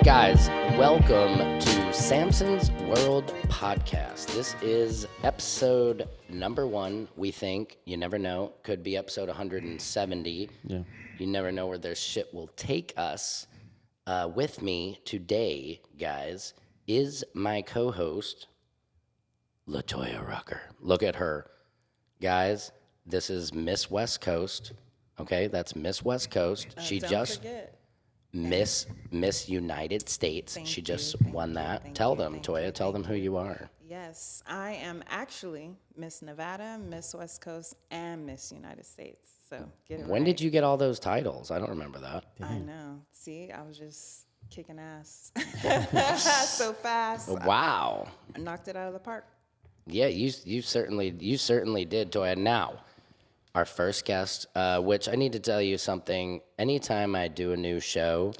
Guys, welcome to Samson's World Podcast. This is episode number 1, we think. You never know. Could be episode 170. Yeah. You never know where their shit will take us. With me today, guys, is my co-host, Latoya Rucker. Look at her. Guys, this is Miss West Coast. Okay, that's Miss West Coast. She just... Forget. Miss United States. She just won that. Tell them, Toya. Tell them who you are. Yes, I am actually Miss Nevada, Miss West Coast, and Miss United States. So get it When right. did you get all those titles? I don't remember that. I know. See, I was just kicking ass so fast. Wow. I knocked it out of the park. Yeah, you certainly did, Toya. Now, our first guest, which I need to tell you something. Anytime I do a new show,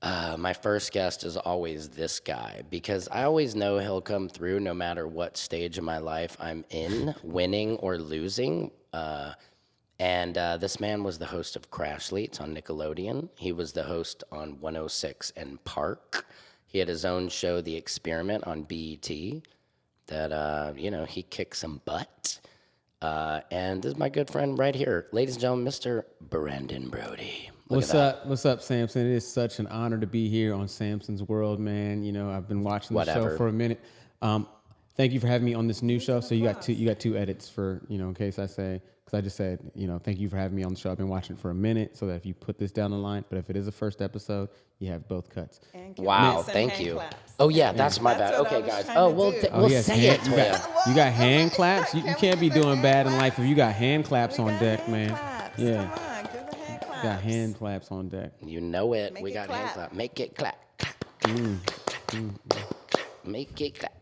my first guest is always this guy because I always know he'll come through no matter what stage of my life I'm in, winning or losing. And this man was the host of Crash Leets on Nickelodeon. He was the host on 106 and Park. He had his own show, The Experiment, on BET. That he kicked some butt. And this is my good friend right here, ladies and gentlemen, Mr. Brandon Broady. What's up? What's up, Samson? It is such an honor to be here on Samson's World, man. You know, I've been watching the show for a minute. Thank you for having me on this new show. So you got two edits for, in case I say, because I just said, thank you for having me on the show. I've been watching it for a minute, so that if you put this down the line, but if it is a first episode, you have both cuts. Wow, thank you. Oh yeah, that's my bad. Okay, guys. We'll say it. You got hand claps. You can't be doing bad in life if you got hand claps on deck, man. Yeah. Come on, give the hand claps. Got hand claps on deck. You know it. Make we it got clap. hand clap. Make it clap. Make it clap.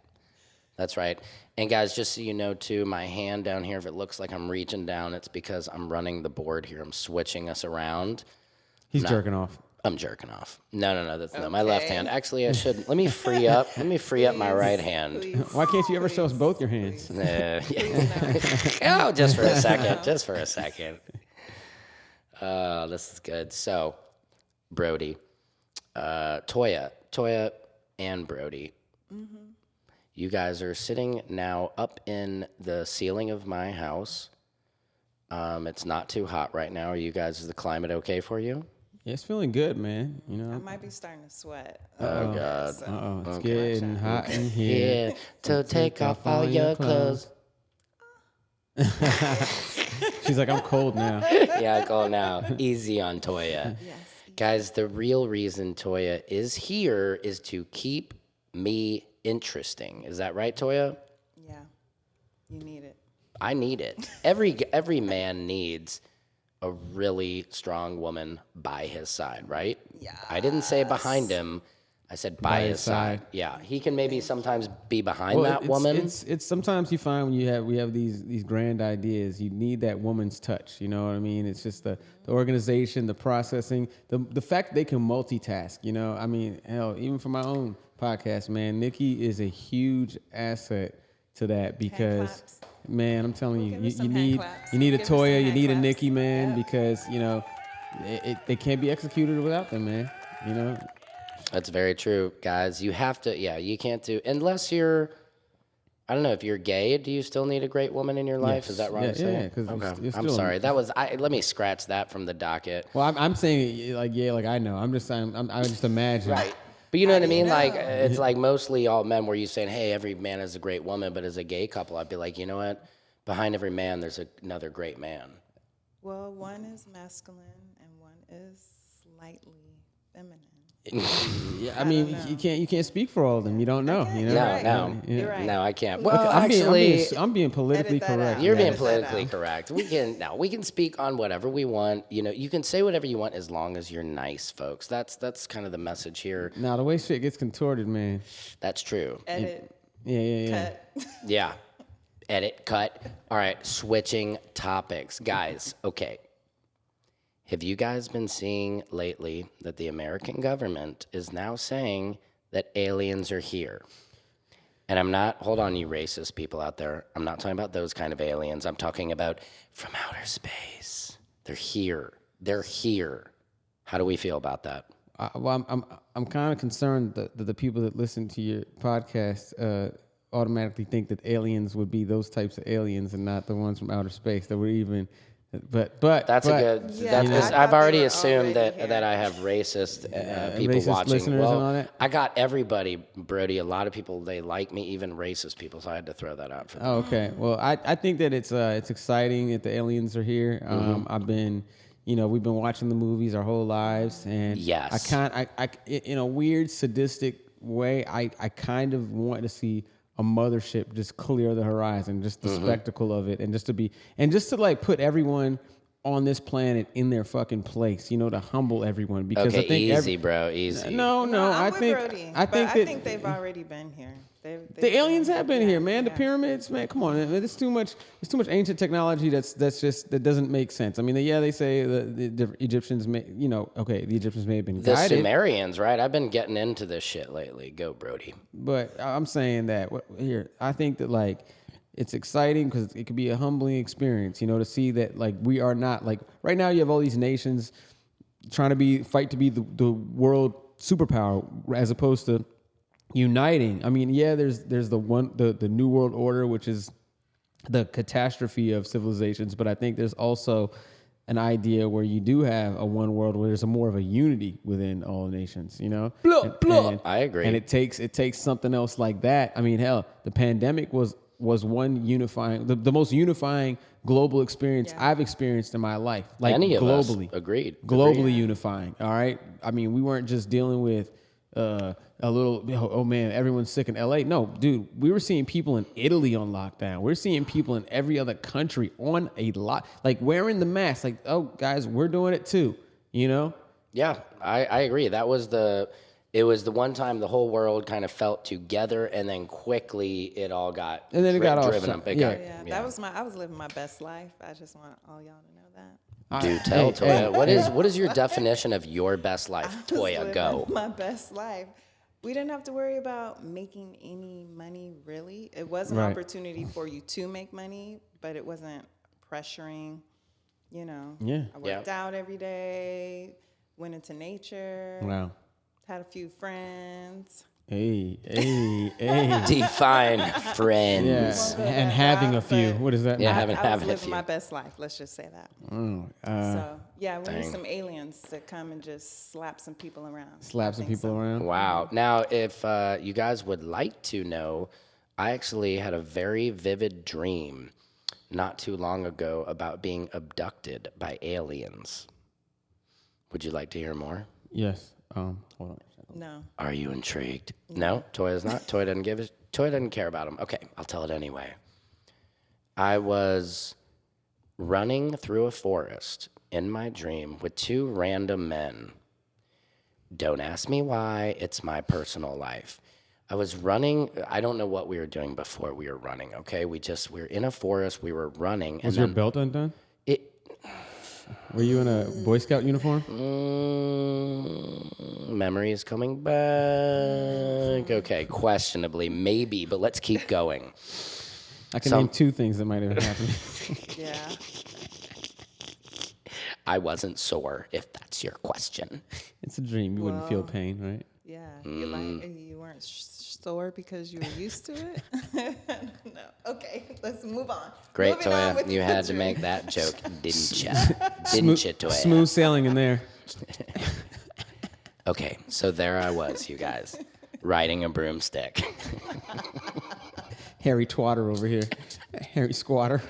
That's right. And guys, just so you know too, my hand down here, if it looks like I'm reaching down, it's because I'm running the board here. I'm switching us around. He's jerking off. I'm jerking off. No, that's not my left hand. Actually, I should. Let me free up my right hand. Why can't you ever show us both your hands? Oh, just for a second. Just for a second. This is good. So, Broady, Toya, and Broady. Mm-hmm. You guys are sitting now up in the ceiling of my house. It's not too hot right now. Are you guys? Is the climate okay for you? Yeah, it's feeling good, man. I might be starting to sweat. Oh God. So. It's getting hot in here. Yeah, so take off all your clothes. She's like, I'm cold now. Yeah, cold now. Easy on Toya. Yes. Guys, the real reason Toya is here is to keep me interesting. Is that right, Toya? Yeah, you need it. I need it. Every man needs a really strong woman by his side, right? Yeah. I didn't say behind him. I said by his side. Yeah, he can maybe sometimes be behind that woman. It's sometimes you find when we have these grand ideas, you need that woman's touch. You know what I mean? It's just the organization, the processing, the fact they can multitask. I mean, hell, even for my own podcast, man, Nikki is a huge asset to that because, man, I'm telling you, you need a Toya, you need a Nikki, man, because they can't be executed without them, man. That's very true, guys. You have to, you can't do, unless you're, I don't know, if you're gay, do you still need a great woman in your life? Yes. Is that wrong to say? Yeah, because okay. I'm sorry. Let me scratch that from the docket. Well, I'm saying like I know. I'm just saying, I just imagine. Right. But you know what I mean? Like, it's like mostly all men where you saying, hey, every man is a great woman, but as a gay couple, I'd be like, you know what? Behind every man, there's another great man. Well, one is masculine and one is slightly feminine. Yeah, I mean, you can't speak for all of them. You don't know. Okay, No, You're right. no, I can't. Okay, Well, I'm being politically correct. You're being politically correct. We can speak on whatever we want. You can say whatever you want as long as you're nice, folks. That's kind of the message here. Now the way shit gets contorted, man. That's true. Edit. Yeah. Cut. Yeah. Edit, cut. All right, switching topics. Guys, okay. Have you guys been seeing lately that the American government is now saying that aliens are here? And I'm not, hold on, you racist people out there. I'm not talking about those kind of aliens. I'm talking about from outer space. They're here. They're here. How do we feel about that? I'm kind of concerned that the people that listen to your podcast automatically think that aliens would be those types of aliens and not the ones from outer space that were even. But That's a but, good. Yeah, That's, I thought I've they already were assumed already that here. I have racist people racist watching. listeners Well, and all that? I got everybody, Brody. A lot of people they like me, even racist people. So I had to throw that out for them. Oh, okay. Well, I think that it's exciting that the aliens are here. I've been, we've been watching the movies our whole lives, and Yes. I in a weird sadistic way, I kind of want to see a mothership just clear the horizon, just the spectacle of it, and just to like put everyone on this planet in their fucking place, to humble everyone, because Okay, I think easy, bro, easy. No, I'm I with think Brody, I but think I that think they've already been here. the aliens have been here, man. The yeah. pyramids, man. Come on, man. It's too much ancient technology that doesn't make sense. I mean, they say the Egyptians the Egyptians may have been The guided, Sumerians, right? I've been getting into this shit lately. Go, Brody. but I'm saying that here, I think that like it's exciting because it could be a humbling experience, to see that like we are not like right now. You have all these nations trying to fight to be the world superpower as opposed to uniting. I mean, yeah, there's the New World Order, which is the catastrophe of civilizations, but I think there's also an idea where you do have a one world where there's more of a unity within all nations, I agree. And it takes something else like that. I mean, hell, the pandemic was one unifying, the most unifying global experience I've experienced in my life. Like Any of us globally. agreed. Globally unifying. All right. I mean, we weren't just dealing with a little, oh man, everyone's sick in LA. No, dude, we were seeing people in Italy on lockdown. We're seeing people in every other country on a lot, like wearing the mask. Like, oh, guys, we're doing it too. Yeah, I agree. It was the one time the whole world kind of felt together, and then quickly it all got And then it got off driven track. up. It Yeah. got- That was I was living my best life. I just want all y'all to know that. Do tell, hey, Toya. What is your definition of your best life? I was Toya, living go. my best life. We didn't have to worry about making any money, really. It was an Right. opportunity for you to make money, but it wasn't pressuring, Yeah. I worked out every day, went into nature, Wow. had a few friends. Hey. Define friends. Yeah. Well, And that- having a that, few. but What does that Yeah, mean? having I was a living few. my best life. Let's just say that. So yeah, we need some aliens to come and just slap some people around. Slap some people around. Wow. Now, if you guys would like to know, I actually had a very vivid dream not too long ago about being abducted by aliens. Would you like to hear more? Yes. Hold on. No. Are you intrigued? No, Toya's not. Toya doesn't care about them. Okay, I'll tell it anyway. I was running through a forest in my dream with two random men. Don't ask me why. It's my personal life. I was running. I don't know what we were doing before we were running. Okay, we were in a forest. We were running. Was and your belt undone? Were you in a Boy Scout uniform? Memory is coming back. Okay, questionably, maybe, but let's keep going. I can name two things that might have happened. Yeah. I wasn't sore, if that's your question. It's a dream. You wouldn't feel pain, right? Yeah. You weren't sore because you were used to it? No. Okay, let's move on. Great, Moving on with Toya. You the had to dream. make that joke, didn't you? Didn't you, Toya? Smooth sailing in there. Okay, so there I was, you guys, riding a broomstick. Harry Twatter over here. Harry Squatter.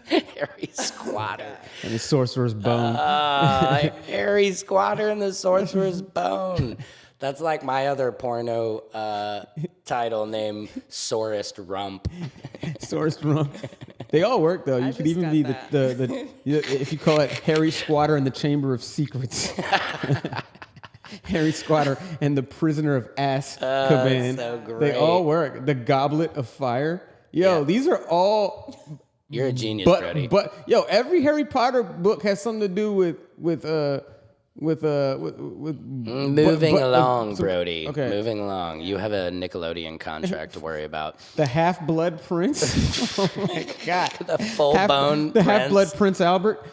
Harry Squatter. And the Sorcerer's Bone. Harry Squatter and the Sorcerer's Bone. That's like my other porno title name, Sorest Rump. Sorcerer's Rump. They all work, though. You could just even got be that. the if you call it Harry Squatter and the Chamber of Secrets. Harry Squatter and the Prisoner of Azkaban. so They all great. work. The Goblet of Fire. Yo, Yeah. these are all. You're a genius, Brody. But every Harry Potter book has something to do with Moving along, Brody. Okay. Moving along. You have a Nickelodeon contract to worry about. the Half-Blood Prince. Oh my God. The full bone The prince. Half-Blood Prince Albert.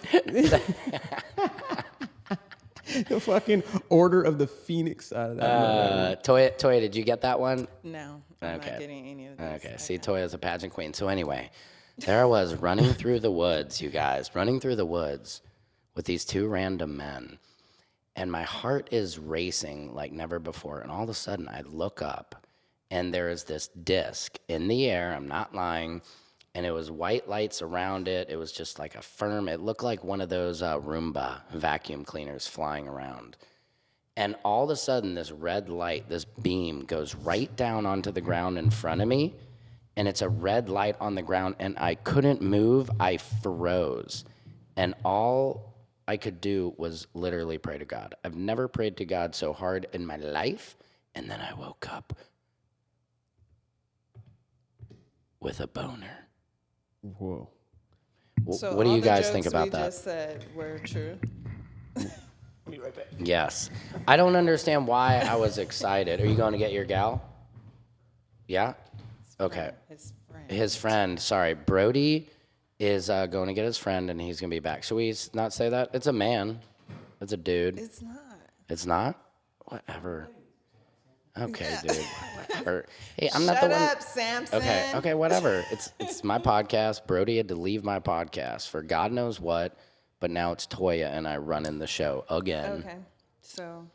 The fucking Order of the Phoenix. Toya, did you get that one? No, I'm Okay. not getting any of this. Okay, see, Toya's a pageant queen. So anyway, there I was running through the woods, you guys, running through the woods with these two random men. And my heart is racing like never before. And all of a sudden, I look up, and there is this disc in the air. I'm not lying. And it was white lights around it. It was just like a firm, it looked like one of those Roomba vacuum cleaners flying around. And all of a sudden, this red light, this beam goes right down onto the ground in front of me. And it's a red light on the ground, and I couldn't move. I froze. And all I could do was literally pray to God. I've never prayed to God so hard in my life. And then I woke up with a boner. Whoa. So What do all you the guys jokes think about we that? just said were true. Yes. I don't understand why I was excited. Are you going to get your gal? Yeah? Okay. His friend. His friend, sorry, Broady is going to get his friend, and he's going to be back. Should we not say that? It's a man. It's a dude. It's not. It's not? Whatever. Okay, dude. Whatever. Hey, I'm not the Shut one. up, Samson. Okay, whatever. It's my podcast. Broady had to leave my podcast for God knows what, but now it's Toya and I running the show again. Okay, so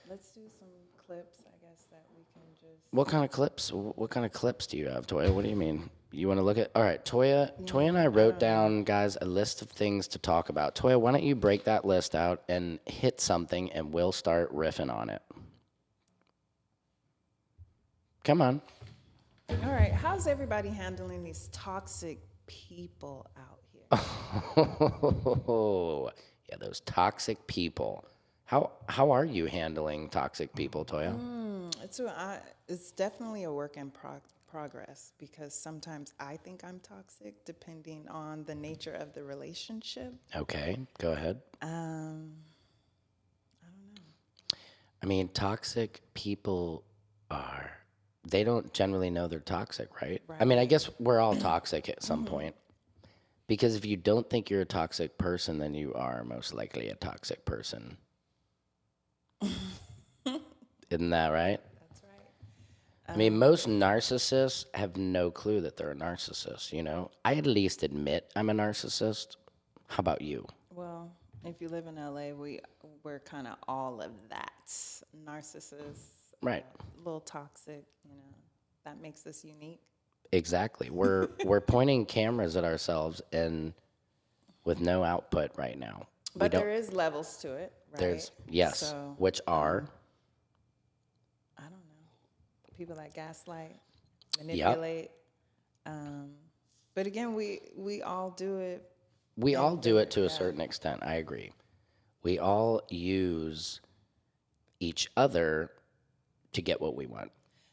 let's do some clips, I guess, that we can just. What kind of clips? What kind of clips do you have, Toya? What do you mean? You want to look at? All right, Toya and I wrote down, guys, a list of things to talk about. Toya, why don't you break that list out and hit something, and we'll start riffing on it. Come on. All right, how's everybody handling these toxic people out here? Oh, yeah, those toxic people. How are you handling toxic people, Toya? It's definitely a work in progress because sometimes I think I'm toxic depending on the nature of the relationship. Okay, go ahead. I don't know. I mean, toxic people they don't generally know they're toxic, right? I mean, I guess we're all toxic at some point. Because if you don't think you're a toxic person, then you are most likely a toxic person. Isn't that right? That's right. I mean, most narcissists have no clue that they're a narcissist, you know? I at least admit I'm a narcissist. How about you? Well, if you live in LA, we're kind of all of that. Narcissists, Right. a little toxic, you know. That makes us unique. Exactly. We're pointing cameras at ourselves and with no output right now. But there is levels to it, right? Yes, So, which are I don't know. People that gaslight, manipulate. But again, we all do it. we all do it to a certain extent. I agree. We all use each other to get what we want.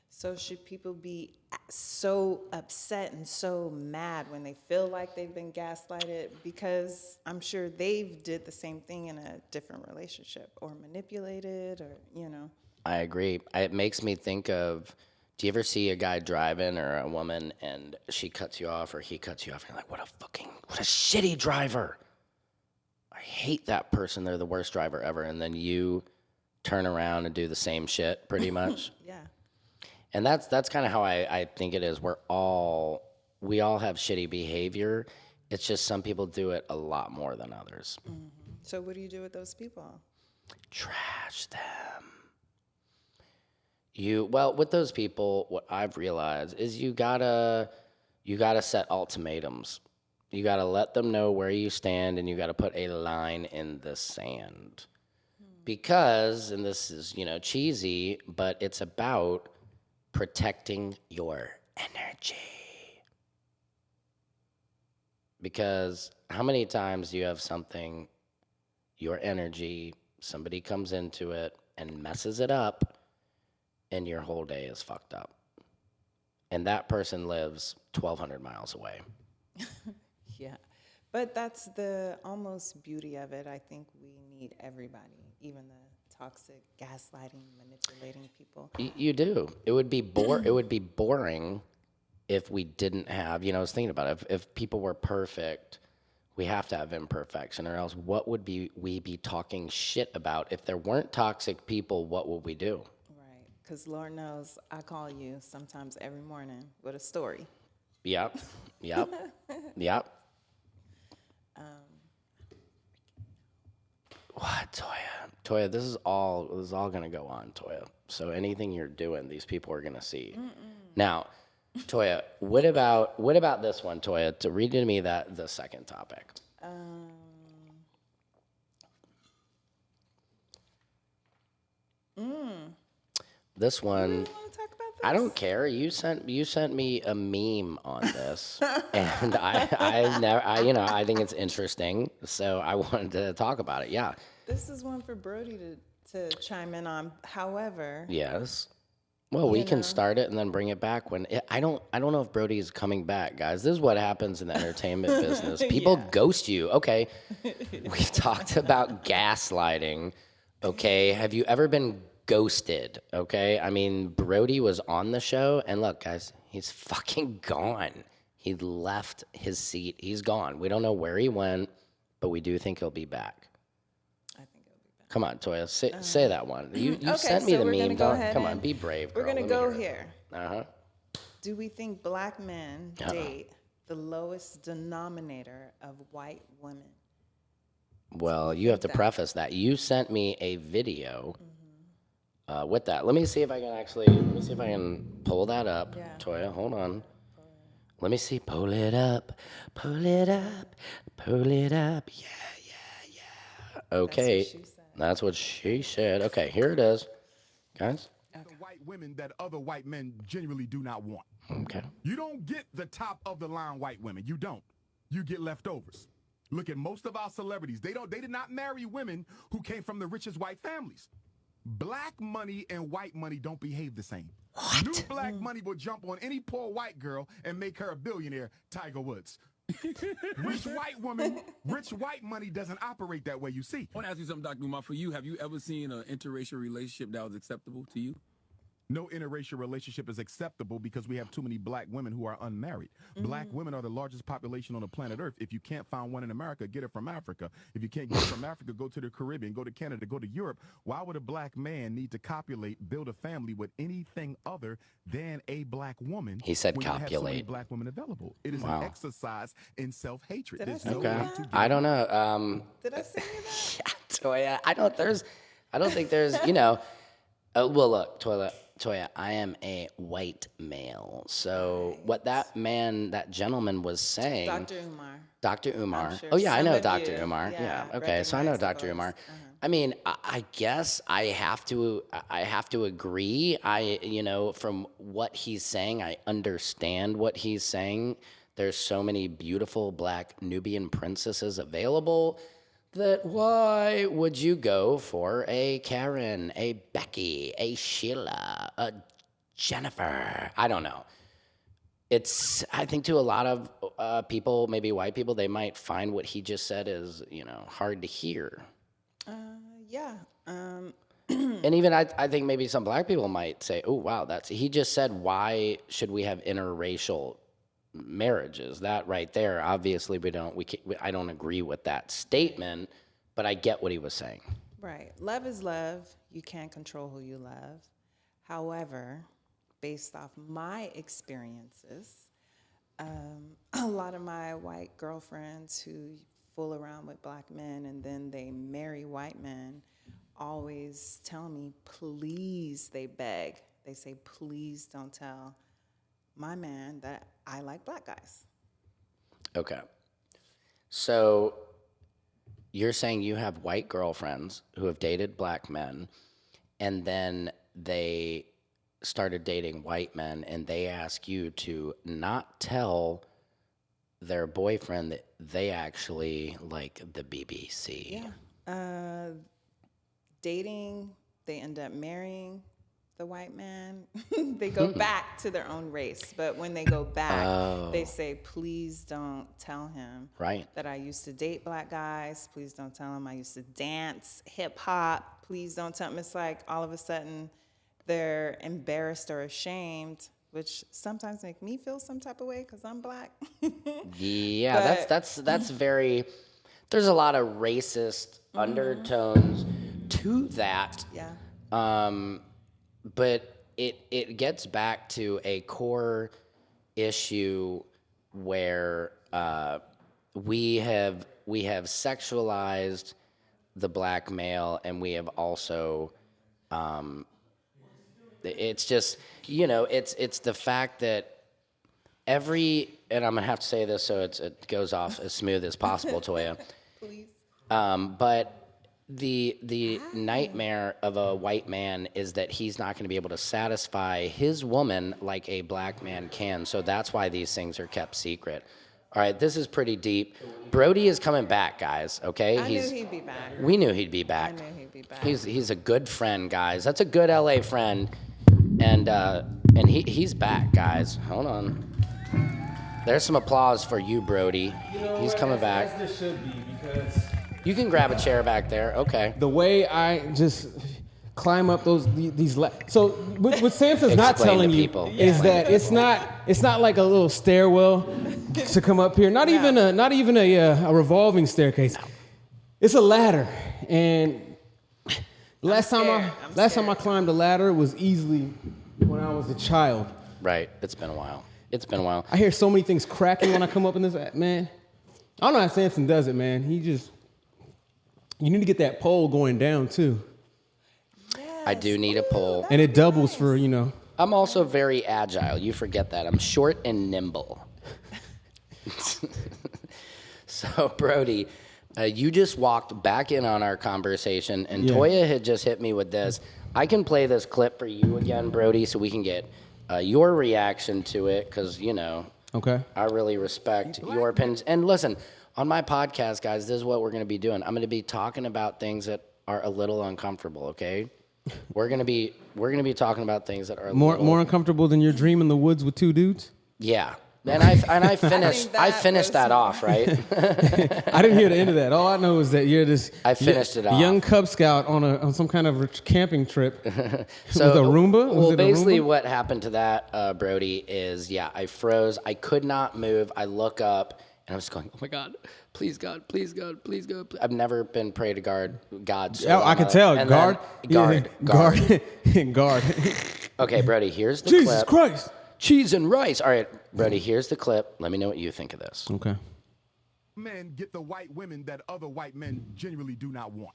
So should people be so upset and so mad when they feel like they've been gaslighted? Because I'm sure they've did the same thing in a different relationship or manipulated or, you know. I agree. It makes me think of, do you ever see a guy driving or a woman and she cuts you off or he cuts you off and you're like, what a shitty driver. I hate that person. They're the worst driver ever. And then you turn around and do the same shit pretty much. Yeah. And that's kind of how I think it is. We all have shitty behavior. It's just some people do it a lot more than others. Mm-hmm. So what do you do with those people? Trash them. Well, with those people, what I've realized is you gotta set ultimatums. You gotta let them know where you stand, and you gotta put a line in the sand. Because, and this is cheesy, but it's about protecting your energy. Because how many times do you have something, your energy, somebody comes into it and messes it up, and your whole day is fucked up? And that person lives 1,200 miles away. Yeah. But that's the almost beauty of it. I think we need everybody, even the toxic, gaslighting, manipulating people. You do. It would be boring if we didn't have, I was thinking about it, if people were perfect, We have to have imperfection, or else what would we be talking shit about? If there weren't toxic people, what would we do? Right. Because Lord knows I call you sometimes every morning with a story. Yep, yep, yep. What, Toya? Toya, this is all gonna go on, Toya. So anything you're doing, these people are gonna see. Now, Toya, what about this one, Toya? To read to me the second topic. This one, You want to talk about this? I don't care. You sent me a meme on this, and I think it's interesting, so I wanted to talk about it. Yeah. This is one for Broady to chime in on. However, Yes. Well, we can start it and then bring it back I don't know if Brody is coming back, guys. This is what happens in the entertainment business. People ghost you. Okay. We've talked about gaslighting. Okay. Have you ever been ghosted? Okay. I mean, Brody was on the show, and look, guys, he's fucking gone. He left his seat. He's gone. We don't know where he went, but we do think he'll be back. I think it'll be better. Come on, Toya, say that one. You Okay, sent me so the we're gonna meme. go Don't, ahead come on, and- be brave, girl. We're going to go here. Uh-huh. Do we think black men date the lowest denominator of white women? Well, you have to preface that. You sent me a video with that. Let me see if I can pull that up. Yeah. Toya, hold on. Let me see. Pull it up. Pull it up. Pull it up. Yeah. Okay. she said. That's what she said. Okay, here it is. Guys. The white women that other white men genuinely do not want. Okay. You don't get the top of the line white women. You don't. You get leftovers. Look at most of our celebrities. They did not marry women who came from the richest white families. Black money and white money don't behave the same. What? New black money will jump on any poor white girl and make her a billionaire, Tiger Woods. Rich white money doesn't operate that way, you see. I want to ask you something, Dr. Umar. For you, have you ever seen an interracial relationship that was acceptable to you? No interracial relationship is acceptable because we have too many black women who are unmarried. Black women are the largest population on the planet Earth. If you can't find one in America, get it from Africa. If you can't get it from Africa, go to the Caribbean, go to Canada, go to Europe. Why would a black man need to copulate, build a family with anything other than a black woman? He said when you have so many copulate. black women available. It is Wow. an exercise in self-hatred. Did I There's say no Okay. way to get I don't know. Did I say that? Yeah, Toya. I don't think there's, well, look, Toya, I am a white male. So what that gentleman was saying. Dr. Umar. Dr. Umar. I'm sure Oh, yeah, I some know of Dr. you, Umar. Yeah. Okay. So I recognize know the Dr. voice. Umar. I mean, I guess I have to agree. From what he's saying, I understand what he's saying. There's so many beautiful black Nubian princesses available that why would you go for a Karen, a Becky, a Sheila, a Jennifer? I don't know. I think to a lot of people, maybe white people, they might find what he just said is, hard to hear. Yeah. And even I think maybe some black people might say, oh, wow, he just said, why should we have interracial marriages? That right there, obviously I don't agree with that statement, but I get what he was saying. Right. Love is love. You can't control who you love. However, based off my experiences, a lot of my white girlfriends who fool around with black men and then they marry white men always tell me, please, they beg. They say, please don't tell my man that I like black guys. Okay. So you're saying you have white girlfriends who have dated black men, and then they started dating white men, and they ask you to not tell their boyfriend that they actually like the BBC. Yeah. Dating, they end up marrying the white man. They go back to their own race, but when they go back, they say, please don't tell him Right. that I used to date black guys. Please don't tell him I used to dance hip hop. Please don't tell him. It's like all of a sudden they're embarrassed or ashamed which sometimes make me feel some type of way because I'm black. Yeah, But- that's very. There's a lot of racist undertones to that. Yeah. But it gets back to a core issue where we have sexualized the black male, and we have also it's just it's the fact that and I'm gonna have to say this so it goes off as smooth as possible, Toya. Please. But the nightmare of a white man is that he's not going to be able to satisfy his woman like a black man can. So that's why these things are kept secret. All right, this is pretty deep. Broady is coming back, guys. Okay, I knew he'd be back. We knew he'd be back. I knew he'd be back. He's a good friend, guys. That's a good LA friend, and he's back, guys. Hold on. There's some applause for you, Broady. He's coming back. As there should be, because You can grab a chair back there. Okay. the way I just climb up so what Samson's not Explain to telling you people. is that it's not like a little stairwell to come up here. Not even a revolving staircase. It's a ladder, and last time I climbed a ladder was easily when I was a child. Right. It's been a while. I hear so many things cracking when I come up in this, man. I don't know how Samson does it, man. You need to get that pole going down too. I do need a pole. And it doubles for, I'm also very agile. You forget that. I'm short and nimble. So, Broady, you just walked back in on our conversation, and Yeah. Toya had just hit me with this. I can play this clip for you again, Broady, so we can get your reaction to it, because, Okay. I really respect your opinions. And listen, on my podcast, guys, this is what we're going to be doing. I'm going to be talking about things that are a little uncomfortable, okay? We're going to be talking about things that are a little... More uncomfortable than your dream in the woods with two dudes? Yeah. And I finished that off, right? I didn't hear the end of that. All I know is that you're this I finished it off. young Cub Scout on some kind of camping trip. So, with a Roomba? Well, Was it a basically Roomba? what happened to that, Broady, is, I froze. I could not move. I look up, and I was going, oh, my God, please, God, please, God, please, God. I've never been prayed to God. So I can tell. and Guard. then- Guard. Guard. Okay, Broady, here's the Jesus clip. Christ. Cheese and rice. All right, Broady, here's the clip. Let me know what you think of this. Okay. Men get the white women that other white men genuinely do not want.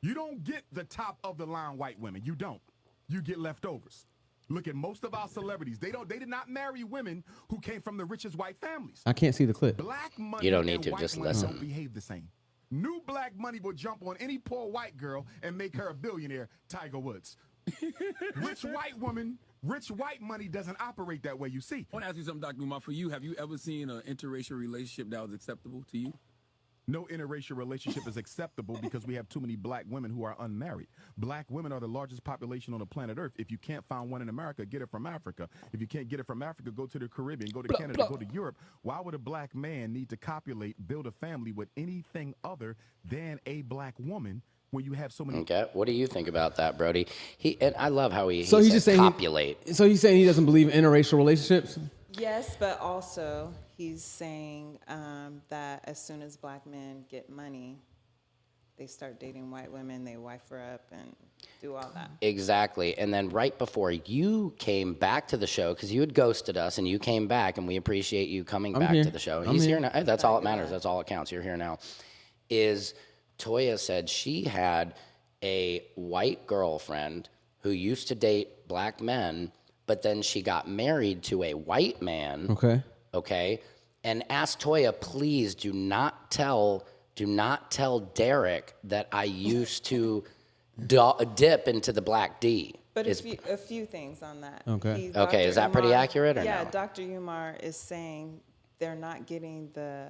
You don't get the top of the line white women. You don't. You get leftovers. Look at most of our celebrities. They did not marry women who came from the richest white families. I can't see the clip. Black money You don't need and to, white just money listen. don't behave the same. New black money will jump on any poor white girl and make her a billionaire, Tiger Woods. Rich white money doesn't operate that way, you see. I want to ask you something, Dr. Umar. For you, have you ever seen an interracial relationship that was acceptable to you? No interracial relationship is acceptable because we have too many black women who are unmarried. Black women are the largest population on the planet Earth. If you can't find one in America, get it from Africa. If you can't get it from Africa, go to the Caribbean, go to Canada, go to Europe. Why would a black man need to copulate, build a family with anything other than a black woman when you have so many... Okay, what do you think about that, Broady? And I love how he So he's said just saying copulate. So he's saying he doesn't believe in interracial relationships? Yes, but also he's saying that as soon as black men get money, they start dating white women, they wife her up and do all that. Exactly. And then right before you came back to the show, because you had ghosted us and you came back, and we appreciate you coming back here. to the show. I'm He's here. here now. That's all that matters. That's all that counts. You're here now. Is Toya said she had a white girlfriend who used to date black men, but then she got married to a white man. Okay. Okay. And asked Toya, please do not tell Derek that I used to dip into the black D. But a few things on that. Okay. Okay, is that pretty accurate or yeah, no? Dr. Umar is saying they're not getting the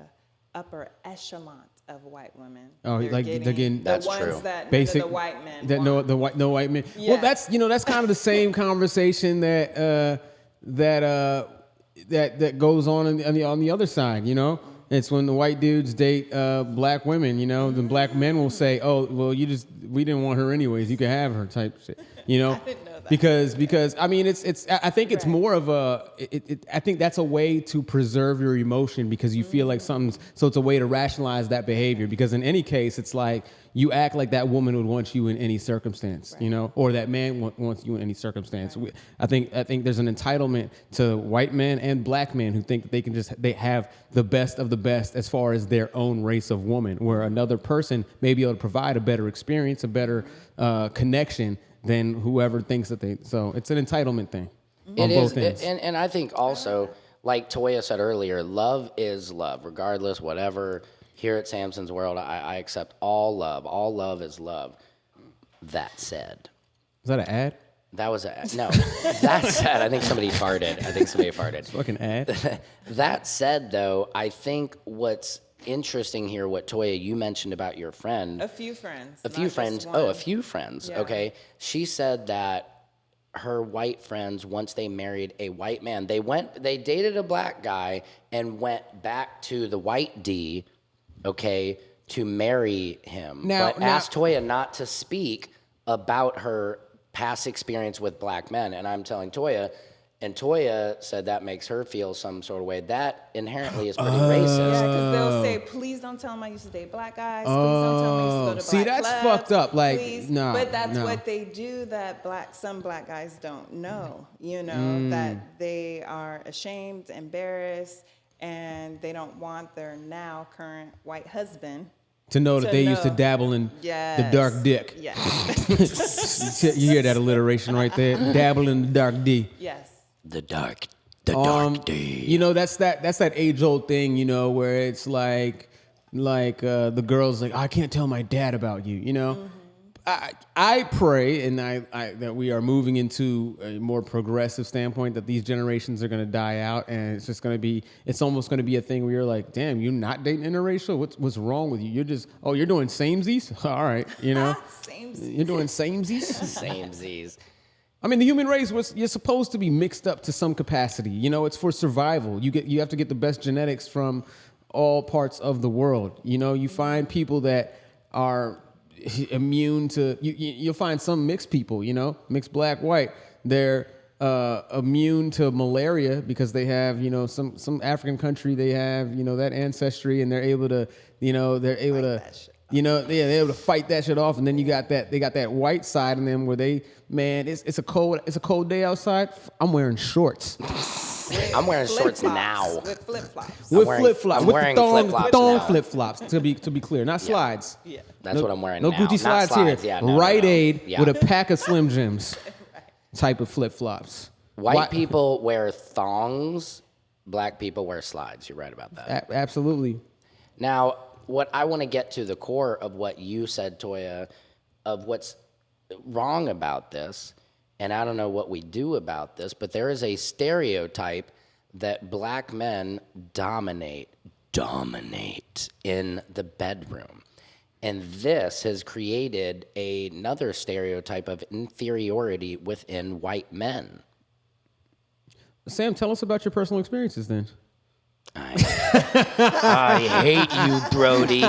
upper echelon of white women. Oh, like they're getting- the That's ones true. that Basic none of the white men that want. no white men. Yeah. Well, that's kind of the same conversation that goes on the other side. It's when the white dudes date black women. The black men will say, "Oh, well, we didn't want her anyways. You can have her," type shit. I didn't know because I mean it's I think it's more of a I think that's a way to preserve your emotion because you feel like something's so it's a way to rationalize that behavior because in any case it's like you act like that woman would want you in any circumstance, you know, or that man wants you in any circumstance. I think there's an entitlement to white men and black men who think that they have the best of the best as far as their own race of woman, where another person may be able to provide a better experience, a better connection than whoever thinks that they. So it's an entitlement thing. It is, and I think also, like Toya said earlier, love is love, regardless, whatever. Here at Samson's World, I accept all love. All love is love. That said. Is that an ad? That was no. That said, I think somebody farted. Fucking ad. That said, though, I think what's interesting here, what Toya, you mentioned about your friend. A few friends. A few friends. Oh, a few friends. Yeah. Okay. She said that her white friends, once they married a white man, they dated a black guy and went back to the white D, okay, to marry him. But asked Toya not to speak about her past experience with black men. And I'm telling Toya, and Toya said that makes her feel some sort of way. That inherently is pretty racist. Yeah, because they'll say, please don't tell them I used to date black guys. Please don't tell me I used to go to See, black that's clubs. fucked up. Like, Please. no. But that's no. what they do that some black guys don't know, you know, that they are ashamed, embarrassed, and they don't want their now current white husband to know that they used to dabble in the dark dick. Yes. You hear that alliteration right there? Dabble in the dark D. Yes. The dark D. You know, that's that age old thing, you know, where it's like the girl's like, I can't tell my dad about you, you know. I pray and I that we are moving into a more progressive standpoint, that these generations are going to die out, and it's almost going to be a thing where you're like, damn, you're not dating interracial? What's wrong with you? You're doing samesies? All right, you know. You're doing samesies? Samesies. I mean, the human race you're supposed to be mixed up to some capacity. You know, it's for survival. You have to get the best genetics from all parts of the world. You know, you find people that are immune to you'll find some mixed people, you know, mixed black, white. They're immune to malaria because they have, you know, some African country, they have, you know, that ancestry, and they're able to they're able to fight that shit off. And then they got that white side in them where it's a cold day outside. I'm wearing shorts. I'm wearing shorts now. With flip-flops. With flip-flops. With wearing thong flip-flops flip-flops, to be clear. Not slides. Yeah. That's what I'm wearing no now. Gucci Not slides here. Yeah, no, Rite no. Aid Yeah. with a pack of Slim Jims type of flip-flops. White people wear thongs. Black people wear slides. You're right about that. Absolutely. Now, what I want to get to the core of what you said, Toya, of what's wrong about this, and I don't know what we do about this, but there is a stereotype that black men dominate in the bedroom. And this has created another stereotype of inferiority within white men. Sam, tell us about your personal experiences then. I hate you, Broady.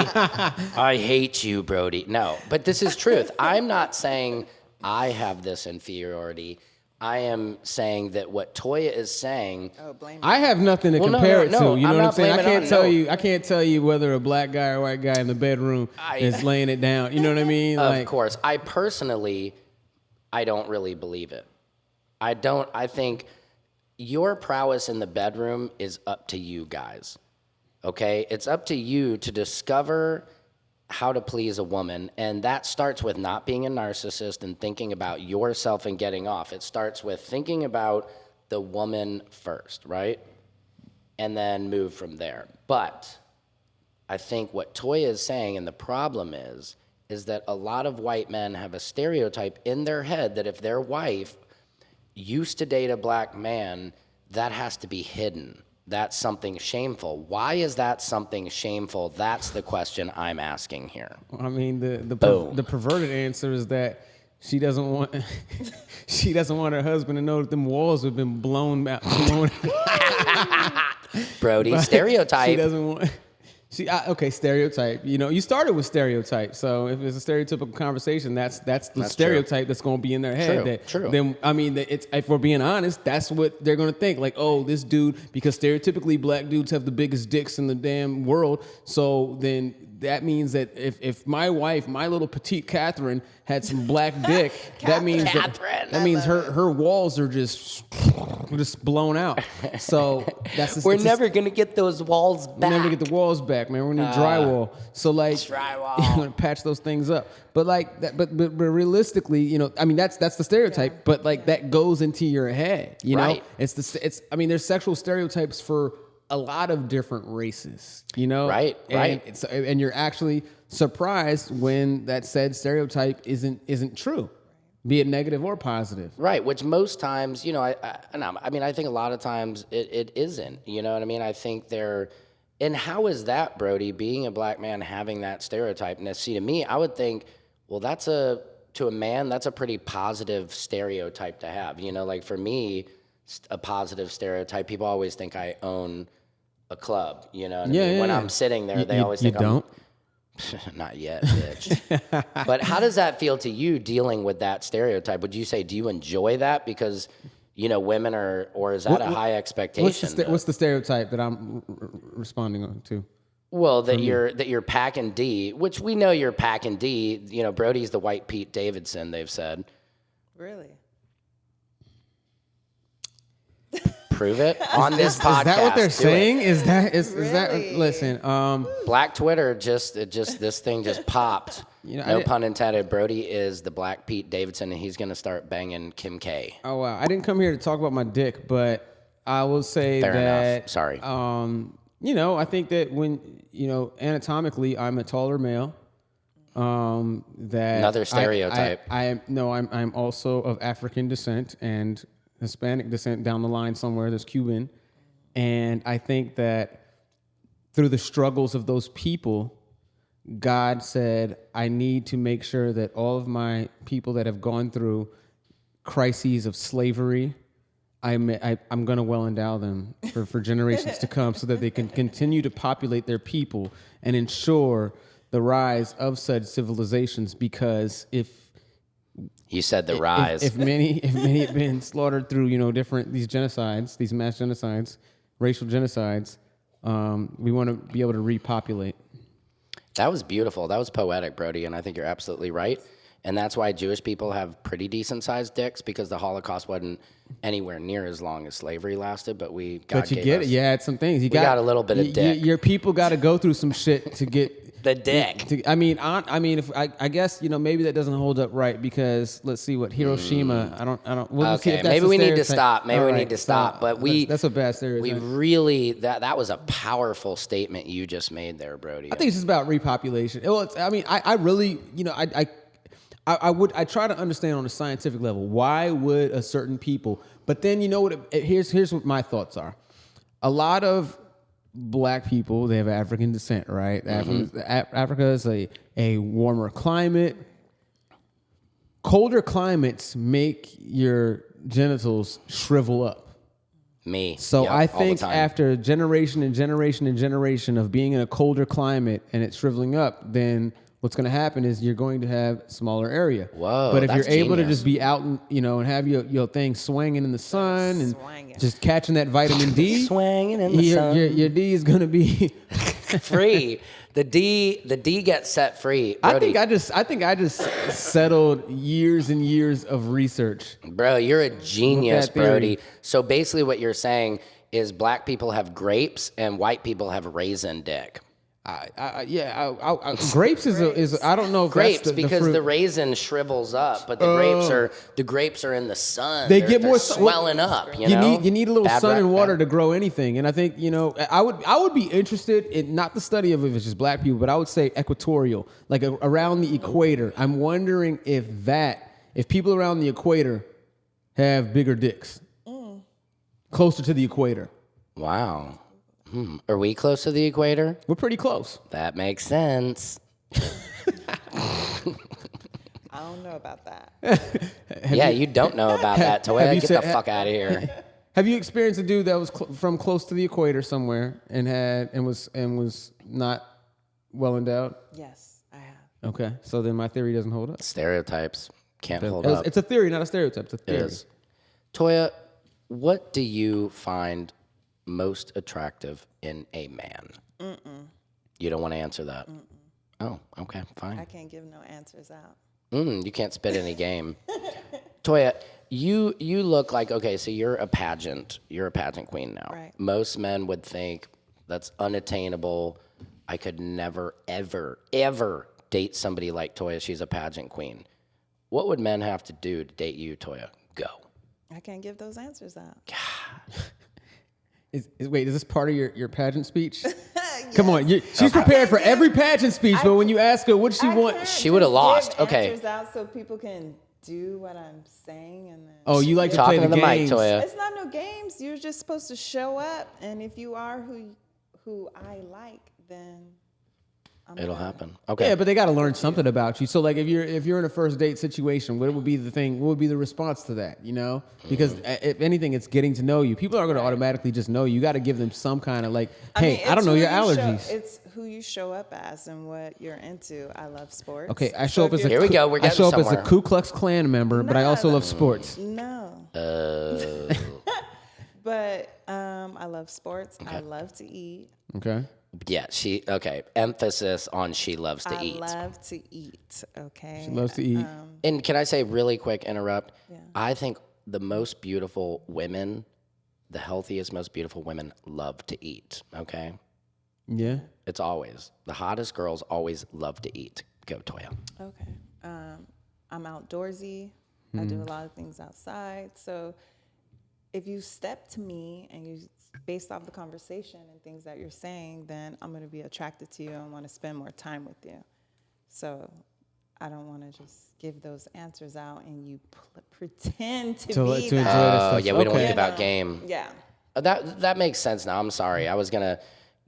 I hate you, Broady. No, but this is truth. I'm not saying I have this inferiority. I am saying that what Toya is saying. Oh, blame me. I have nothing to compare it to. You know I'm what I'm not saying? blaming I can't tell you whether a black guy or white guy in the bedroom is laying it down. You know what I mean? Of course. I personally, I don't really believe it. I think your prowess in the bedroom is up to you guys. Okay? It's up to you to discover how to please a woman, and that starts with not being a narcissist and thinking about yourself and getting off. It starts with thinking about the woman first, right? And then move from there. But I think what Toya is saying, and the problem is that a lot of white men have a stereotype in their head that if their wife used to date a black man, that has to be hidden. That's something shameful. Why is that something shameful? That's the question I'm asking here. I mean, the perverted answer is that she doesn't want her husband to know that them walls have been blown out. Broady, stereotype. See, okay, stereotype. You know, you started with stereotype. So if it's a stereotypical conversation, that's the That's stereotype that's going to be in their head. True. Then, I mean, it's, if we're being honest, that's what they're going to think. Like, oh, this dude, because stereotypically black dudes have the biggest dicks in the damn world. So then that means that if my wife, my little petite Catherine, had some black dick, that means that means her walls are just blown out. So We're never gonna get those walls back. We're never get the walls back, man. We're gonna need drywall. So like, drywall. You're gonna patch those things up. But like that, but realistically, you know, I mean, that's the stereotype. But like that goes into your head, you know. Right. I mean, there's sexual stereotypes for a lot of different races, you know. Right. And you're actually surprised when that said stereotype isn't true, be it negative or positive. Right, which most times, you know, I mean, I think a lot of times it isn't. You know what I mean? I think and how is that, Broady, being a black man having that stereotype? And see, to me, I would think, well, to a man, that's a pretty positive stereotype to have. You know, like for me, a positive stereotype, people always think I own a club. You know what I mean? When I'm sitting there, they always think don't. Not yet, bitch. But how does that feel to you dealing with that stereotype? Would you say, do you enjoy that because, you know, women are, or is that a high expectation? What's the stereotype that I'm responding on to? Well, that you're packing D, which we know you're packing D. You know, Brody's the white Pete Davidson, they've said. Really? Prove it on this podcast. Is that what they're saying? It. Is that Really? listen? Black Twitter this thing just popped. You know, no pun intended. Brody is the black Pete Davidson, and he's gonna start banging Kim K. Oh wow! I didn't come here to talk about my dick, but I will say Fair that. enough. Sorry. You know, I think that when anatomically, I'm a taller male. That Another stereotype. I'm also of African descent and Hispanic descent down the line somewhere. There's Cuban. And I think that through the struggles of those people, God said, I need to make sure that all of my people that have gone through crises of slavery, I'm going to well endow them for generations to come so that they can continue to populate their people and ensure the rise of such civilizations. Because if You said the rise. If many have been slaughtered through, these genocides, these mass genocides, racial genocides, we want to be able to repopulate. That was beautiful. That was poetic, Broady, and I think you're absolutely right. And that's why Jewish people have pretty decent-sized dicks, because the Holocaust wasn't anywhere near as long as slavery lasted. But God you gave get us, it. You had some things. We got a little bit of dick. Your people got to go through some shit to get the dick. I guess maybe that doesn't hold up right, because let's see what Hiroshima. I don't. We'll see Okay, if that's maybe a we need to stereotype. stop. Maybe All we right, need to stop. But that's a bad stereotype. we really that was a powerful statement you just made there, Broady. I think it's just about repopulation. Well, I really, I try to understand on a scientific level, why would a certain people, but then here's what my thoughts are. A lot of black people, they have African descent, right? Mm-hmm. Africa is a warmer climate. Colder climates make your genitals shrivel up. So Yep, I all the think time. after generation and generation and generation of being in a colder climate and it's shriveling up, then what's going to happen is you're going to have smaller area. Whoa, but if that's you're able to genius. just be out and have your thing swinging in the sun and Swangin'. just catching that vitamin D, Swinging in the sun. your D is going to be free. The D gets set free. Broady, I think I just settled years and years of research. Bro, you're a genius, that theory. Broady. So basically what you're saying is black people have grapes and white people have raisin dick. Grapes is I don't know if Grapes, that's the because fruit. the raisin shrivels up, but the grapes are in the sun. They They're- get they're more swelling up. You need a little Bad sun rap- and water bad- to grow anything. And I think I would be interested in not the study of if it's just black people, but I would say equatorial, like around the equator. I'm wondering if people around the equator have bigger dicks, closer to the equator. Wow. Are we close to the equator? We're pretty close. That makes sense. I don't know about that. Yeah, you don't know about that, have Toya. you Get said- the fuck out of here. Have you experienced a dude that was from close to the equator somewhere and was not well endowed? Yes, I have. Okay, so then my theory doesn't hold up. Stereotypes can't hold up. It's a theory, not a stereotype. It's a It theory. is. Toya, what do you find most attractive in a man? You don't want to answer that? Oh, okay, fine. I can't give no answers out. You can't spit any game. Toya, you look like, okay, so you're a pageant queen now. Right. Most men would think that's unattainable. I could never, ever, ever date somebody like Toya. She's a pageant queen. What would men have to do to date you, Toya? Go. I can't give those answers out. Wait, is this part of your pageant speech? Come on, she's prepared for every pageant speech, but when you ask her what does she want, She would've lost. Okay. Answers out so people can do what I'm saying, and then. oh, you like to play Talking the to the mic, games. Toya. It's not no games. You're just supposed to show up, and if you are who I like, then It'll happen. Okay. Yeah, but they got to learn something about you. So, like, if you're in a first date situation, what would be the thing? What would be the response to that? You know, because if anything, it's getting to know you. People aren't going to automatically just know you. You got to give them some kind of like, hey, I don't know your allergies. It's who you show up as and what you're into. I love sports. Okay, I show up as a Here we go, we're I show up getting as a somewhere. Ku Klux Klan member, but I also love sports. No, but I love sports. I love to eat. Okay. Yeah, emphasis on she loves to eat. I love to eat. Okay. She loves to eat. And can I say really quick, interrupt? Yeah. I think the most beautiful women, the healthiest, most beautiful women love to eat, okay? Yeah. It's always. The hottest girls always love to eat. Go, Toya. Okay. I'm outdoorsy. I do a lot of things outside. So if you step to me and you, based off the conversation and things that you're saying, then I'm going to be attracted to you and want to spend more time with you. So I don't want to just give those answers out and you pretend to be enjoy that. this stuff. Oh, yeah, we don't Okay. give out game. Yeah. That makes sense now. I'm sorry. I was going to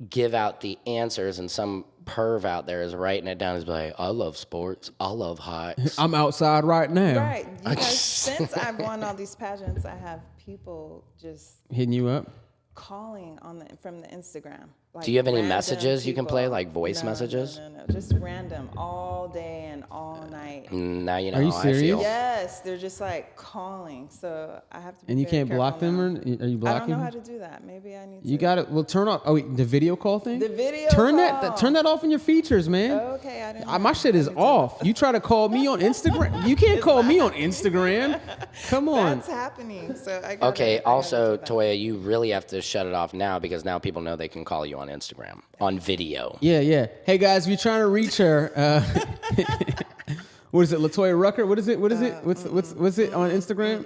give out the answers and some perv out there is writing it down. Is like, I love sports. I love hikes. I'm outside right now. Right. Because since I've won all these pageants, I have people just Hitting you up. calling from the Instagram. Like Do you have any random messages you can play, people. like voice messages? No, just random, all day and all night. Now you know Are you how I serious? feel. Yes, they're just like calling. So I have to be And you very can't block careful them, now. or are you I blocking? don't know how to do that. Maybe I need to. You got it. Well, turn off. Oh, wait, the video call thing. The video Turn call. turn that off in your features, man. Okay, I didn't. My know. shit is I need to- off. You try to call me on Instagram. You can't call me on Instagram. Come on. That's happening. So I gotta, Okay, I gotta also, do that. Toya, you really have to shut it off now because now people know they can call you on Instagram, on video. Yeah. Hey guys, if you're trying to reach her, what is it, Latoya Rucker? What is it? What's it on Instagram?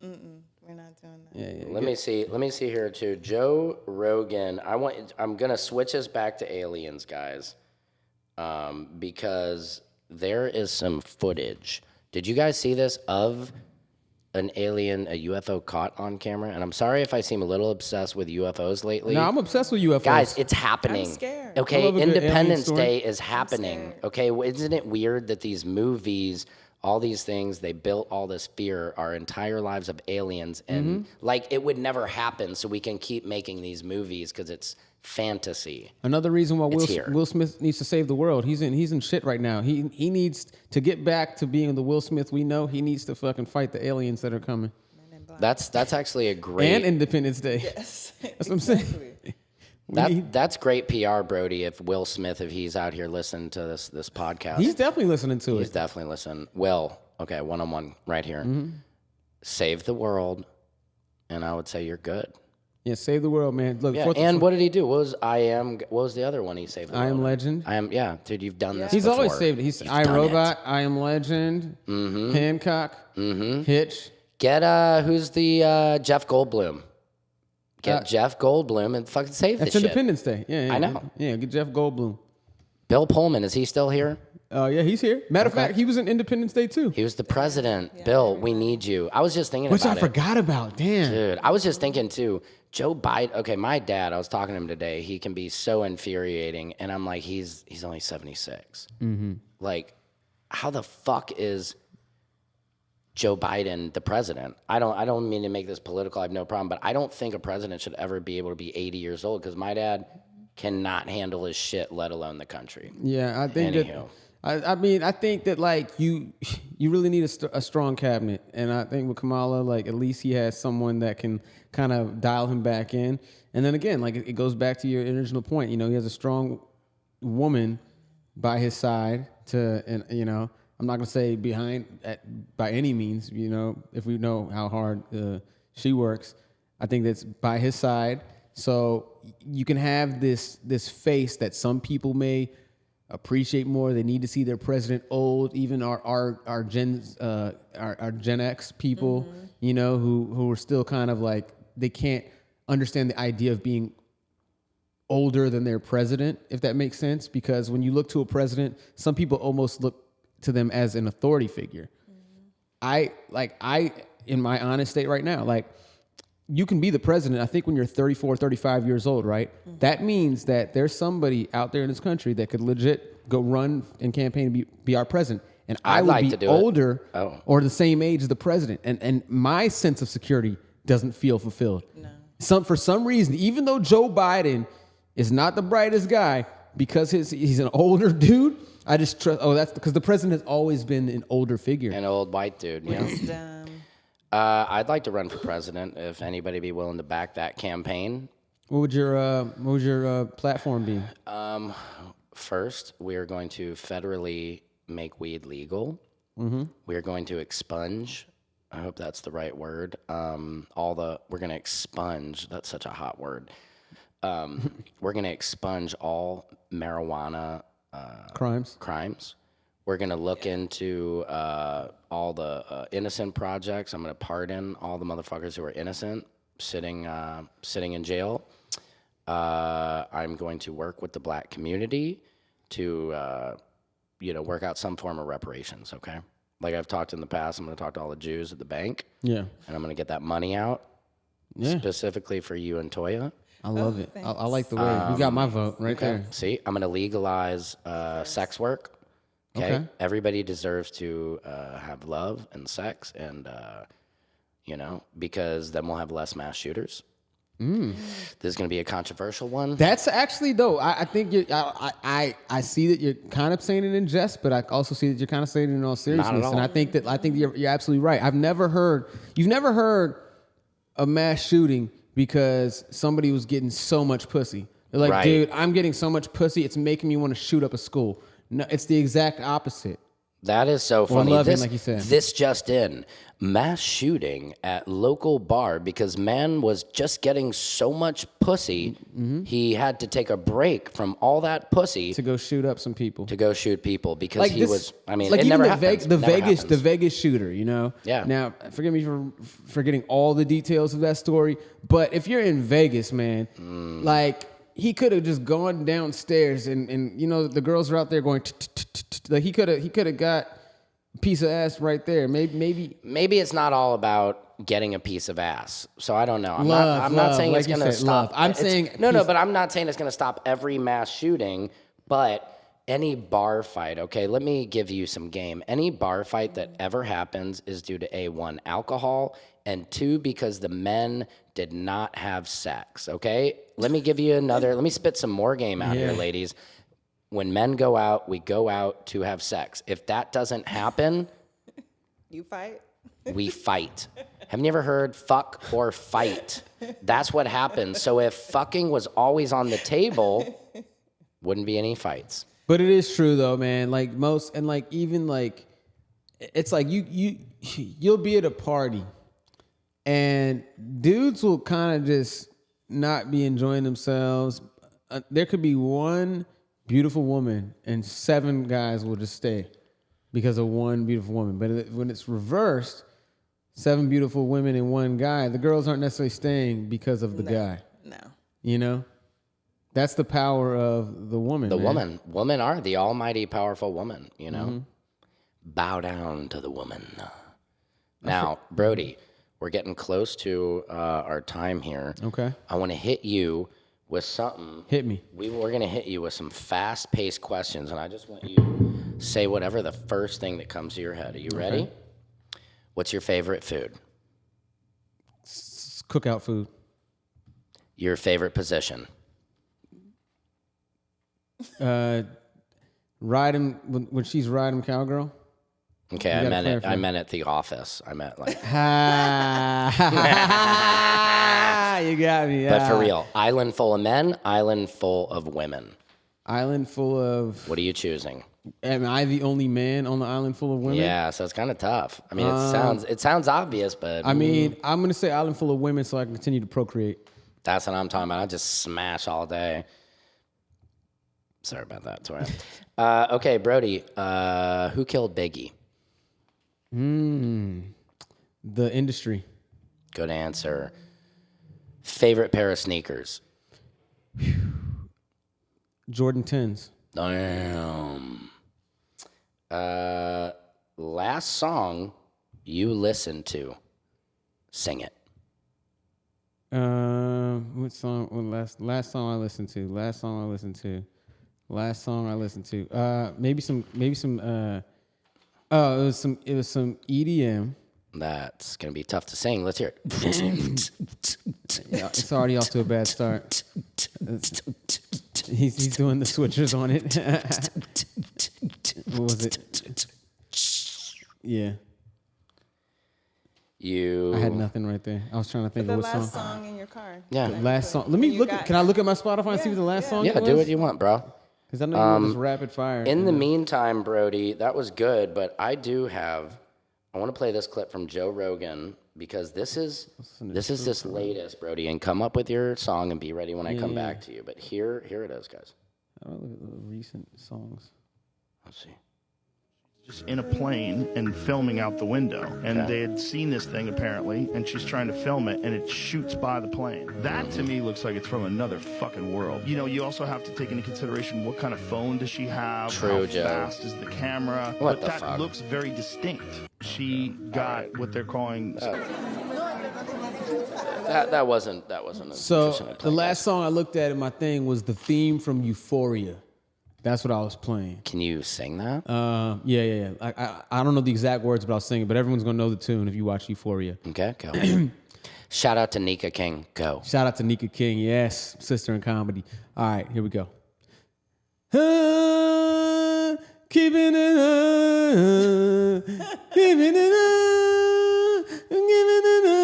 We're not doing that. Yeah. Let me see here too. Joe Rogan. I'm gonna switch us back to aliens, guys, because there is some footage. Did you guys see this of an alien, a UFO caught on camera? And I'm sorry if I seem a little obsessed with UFOs lately. No, I'm obsessed with UFOs. Guys, it's happening. I'm scared. I Okay, love a good alien Independence story. Day is happening. Okay, isn't it weird that these movies, all these things, they built all this fear, our entire lives of aliens, and like it would never happen. So we can keep making these movies because it's fantasy. Another reason why here. Will Smith needs to save the world. He's in shit right now. He needs to get back to being the Will Smith we know. He needs to fucking fight the aliens that are coming. That's actually a great. And Independence Day. Yes. That's what I'm saying. That's great PR, Brody. If Will Smith, if he's out here listening to this podcast, He's definitely listening to he's it. definitely listening. Will, okay, 1-on-1 right here. Save the world, and I would say you're good. Yeah, save the world, man. Look, Yeah, and what did he do? What was the other one he saved? I Am Legend. Yeah, dude, you've done this. He's before. always saved it. He's You've I, done Robot, I Am Legend, Hancock, Hitch. Get who's the Jeff Goldblum? Get Jeff Goldblum and fucking save That's this shit. Independence Day. Yeah, I know. Yeah, get Jeff Goldblum. Bill Pullman, is he still here? Yeah, he's here. Matter of fact, he was in Independence Day too, He was the president. Bill, we need you. I was just thinking which I about it. forgot about. Damn. Dude, I was just thinking too, Joe Biden, okay, my dad, I was talking to him today, he can be so infuriating, and I'm like, he's only 76. Like, how the fuck is Joe Biden the president? I don't mean to make this political, I have no problem, but I don't think a president should ever be able to be 80 years old, because my dad cannot handle his shit, let alone the country. Yeah, I think Anywho. I mean, I think that like you really need a strong cabinet, and I think with Kamala, like at least he has someone that can kind of dial him back in. And then again, like it goes back to your original point. He has a strong woman by his side and I'm not gonna say by any means. If we know how hard she works, I think that's by his side. So you can have this face that some people may appreciate more. They need to see their president old. Even our Gen X people, who are still kind of like they can't understand the idea of being older than their president, if that makes sense. Because when you look to a president, some people almost look to them as an authority figure. I in my honest state right now, like you can be the president, I think when you're 34, 35 years old, right? That means that there's somebody out there in this country that could legit go run and campaign and be our president. And I I'd would like be to do it. older Oh. or the same age as the president. And my sense of security doesn't feel fulfilled. No. For some reason, even though Joe Biden is not the brightest guy, because he's an older dude, I just trust. Oh, that's because the president has always been an older figure. An old white dude, Wisdom. I'd like to run for president if anybody be willing to back that campaign. What would your platform be? First, we are going to federally make weed legal. We are going to expunge. I hope that's the right word. We're going to expunge. That's such a hot word. We're going to expunge all marijuana crimes. We're going to look into all the innocent projects. I'm going to pardon all the motherfuckers who are innocent, sitting in jail. I'm going to work with the black community to, work out some form of reparations, okay? Like I've talked in the past, I'm going to talk to all the Jews at the bank. Yeah. And I'm going to get that money out specifically for you and Toya. I love it. I like the way. You got my vote right there. See, I'm going to legalize sex work. Okay. Everybody deserves to have love and sex, and because then we'll have less mass shooters. This is going to be a controversial one. That's actually though. I think I see that you're kind of saying it in jest, but I also see that you're kind of saying it in all seriousness. Not at all. And I think you're absolutely right. You've never heard a mass shooting because somebody was getting so much pussy. They're like, dude, I'm getting so much pussy, it's making me want to shoot up a school. No, it's the exact opposite. That is so funny. Loving, like you said. This just in. Mass shooting at local bar because man was just getting so much pussy, he had to take a break from all that pussy to go shoot up some people. To go shoot people because like he this, was, I mean, like it even never the happens. the Vegas shooter, Yeah. Now, forgive me for forgetting all the details of that story, but if you're in Vegas, man, like he could have just gone downstairs and the girls are out there going like he could have got a piece of ass right there. Maybe it's not all about getting a piece of ass. So I don't know. I'm not saying like it's going to stop. I'm saying but I'm not saying it's going to stop every mass shooting, but any bar fight, okay? Let me give you some game. Any bar fight that ever happens is due to A1, alcohol, and 2, because the men did not have sex, okay? Let me spit some more game out here, ladies. When men go out, we go out to have sex. If that doesn't happen, you fight? We fight. Haven't you ever heard fuck or fight? That's what happens. So if fucking was always on the table, wouldn't be any fights. But it is true though, man. Like most, and like even like, it's like you'll be at a party, and dudes will kind of just not be enjoying themselves. There could be one beautiful woman, and 7 guys will just stay because of one beautiful woman. But when it's reversed, 7 beautiful women and 1 guy, the girls aren't necessarily staying because of the guy. No. That's the power of the woman. Women are the almighty powerful woman, Bow down to the woman. Now, Broady, we're getting close to our time here. Okay. I want to hit you with something. Hit me. We're going to hit you with some fast-paced questions, and I just want you to say whatever the first thing that comes to your head. Are you ready? What's your favorite food? Cookout food. Your favorite position? Ride him when she's riding cowgirl. Okay, I meant it The Office. I meant like. You got me. But for real, island full of men, island full of women. Island full of. What are you choosing? Am I the only man on the island full of women? Yeah, so it's kind of tough. I mean, it sounds obvious, but I mean, I'm gonna say island full of women so I can continue to procreate. that's what I'm talking about. I just smash all day. Sorry about that, Tori. Okay, Broady, who killed Biggie? The industry. Good answer. Favorite pair of sneakers? Jordan 10s. Damn. Last song you listened to. Sing it. What song? What last song I listened to? Maybe some. It was some EDM. That's gonna be tough to sing. Let's hear it. Yeah, it's already off to a bad start. He's doing the switchers on it. What was it? Yeah. I had nothing right there. I was trying to think The of what last song. song in your car. Yeah. The last song. Let me look. Can I look at my Spotify and see what the last song Yeah, was? do what you want, bro. Because I know you were just rapid fire. In the meantime, Broady, that was good, but I want to play this clip from Joe Rogan because this is this latest, Broady, and come up with your song and be ready when I come back to you. But here it is, guys. I don't look at the recent songs. Let's see. Just in a plane and filming out the window. And Okay. they had seen this thing apparently, and she's trying to film it, and it shoots by the plane. That to me looks like it's from another fucking world. You know, you also have to take into consideration what kind of phone does she have? True, How Joe. fast is the camera? What but the that fuck? looks very distinct. She got what they're calling. That wasn't a So interesting the play, last guys. song I looked at in my thing was the theme from Euphoria. That's what I was playing. Can you sing that? Yeah. I don't know the exact words, but I'll sing it. But everyone's gonna know the tune if you watch Euphoria. Okay, go. Shout out to Nika King. Go. Shout out to Nika King, yes, sister in comedy. All right, here we go. Keeping it up, keeping it up, giving it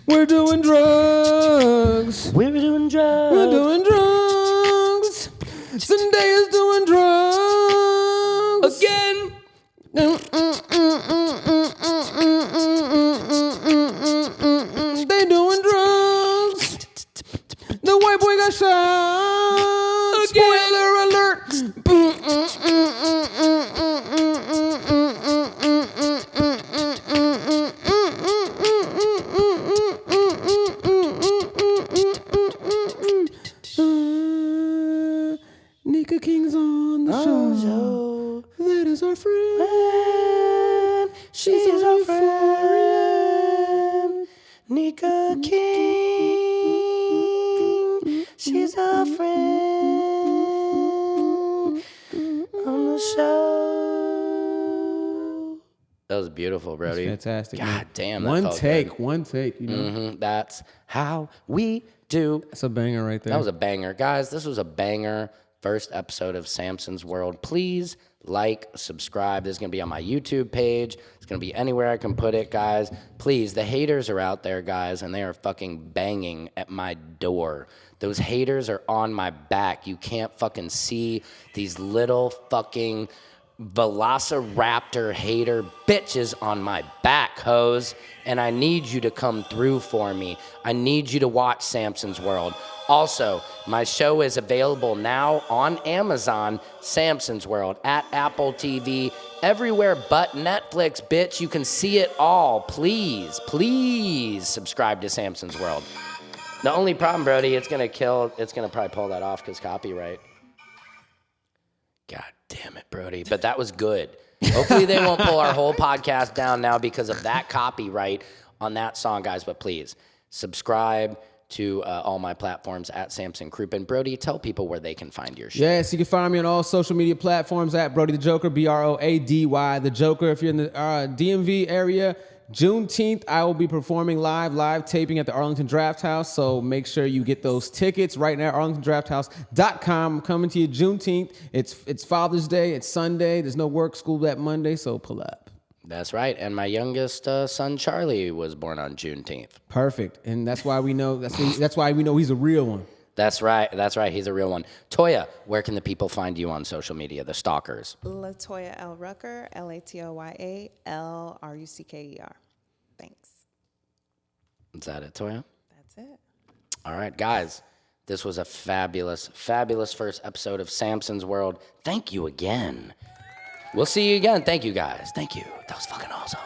We're doing drugs. We're doing drugs. We're doing drugs. Sunday is doing drugs. Again. They doing drugs. The white boy got shot. Spoiler alert. Nika King's on the show. That is our friend. She's our friend. Nika King. She's our friend on the show. That was beautiful, Broady. Fantastic. God man. damn, that One felt take, good. one take. You know, That's how we do. that's a banger right there. That was a banger. Guys, this was a banger first episode of Samson's World. Please like, subscribe. This is going to be on my YouTube page. It's going to be anywhere I can put it, guys. Please, the haters are out there, guys, and they are fucking banging at my door. Those haters are on my back. You can't fucking see these little fucking Velociraptor hater bitches on my back, hoes. And I need you to come through for me. I need you to watch Samson's World. Also, my show is available now on Amazon, Samson's World, at Apple TV, everywhere but Netflix, bitch. You can see it all. Please, please subscribe to Samson's World. The only problem, Broady, it's going to probably pull that off because copyright. God damn it, Broady. But that was good. Hopefully they won't pull our whole podcast down now because of that copyright on that song, guys. But please, subscribe, to all my platforms at Samson Crouppen. Brody, tell people where they can find your shit. Yes, you can find me on all social media platforms at Broady the Joker, Broady the Joker. If you're in the DMV area, Juneteenth, I will be performing live taping at the Arlington Draft House. So make sure you get those tickets right now, arlingtondrafthouse.com. I'm coming to you Juneteenth. It's Father's Day. It's Sunday. There's no work, school that Monday, so pull up. That's right. And my youngest son, Charlie, was born on Juneteenth. Perfect. And that's why we know that's why we know he's a real one. That's right. That's right. He's a real one. Toya, where can the people find you on social media, the stalkers? Latoya L. Rucker, Latoya Lrucker. Thanks. Is that it, Toya? That's it. All right, guys. This was a fabulous, fabulous first episode of Samson's World. Thank you again. We'll see you again. Thank you, guys. Thank you. That was fucking awesome.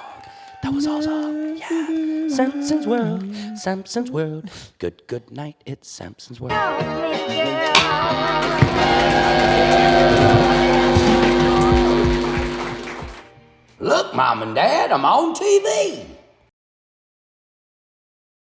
That was awesome. Yeah. Samson's World. Samson's World. Good night. It's Samson's World. Look, Mom and Dad, I'm on TV.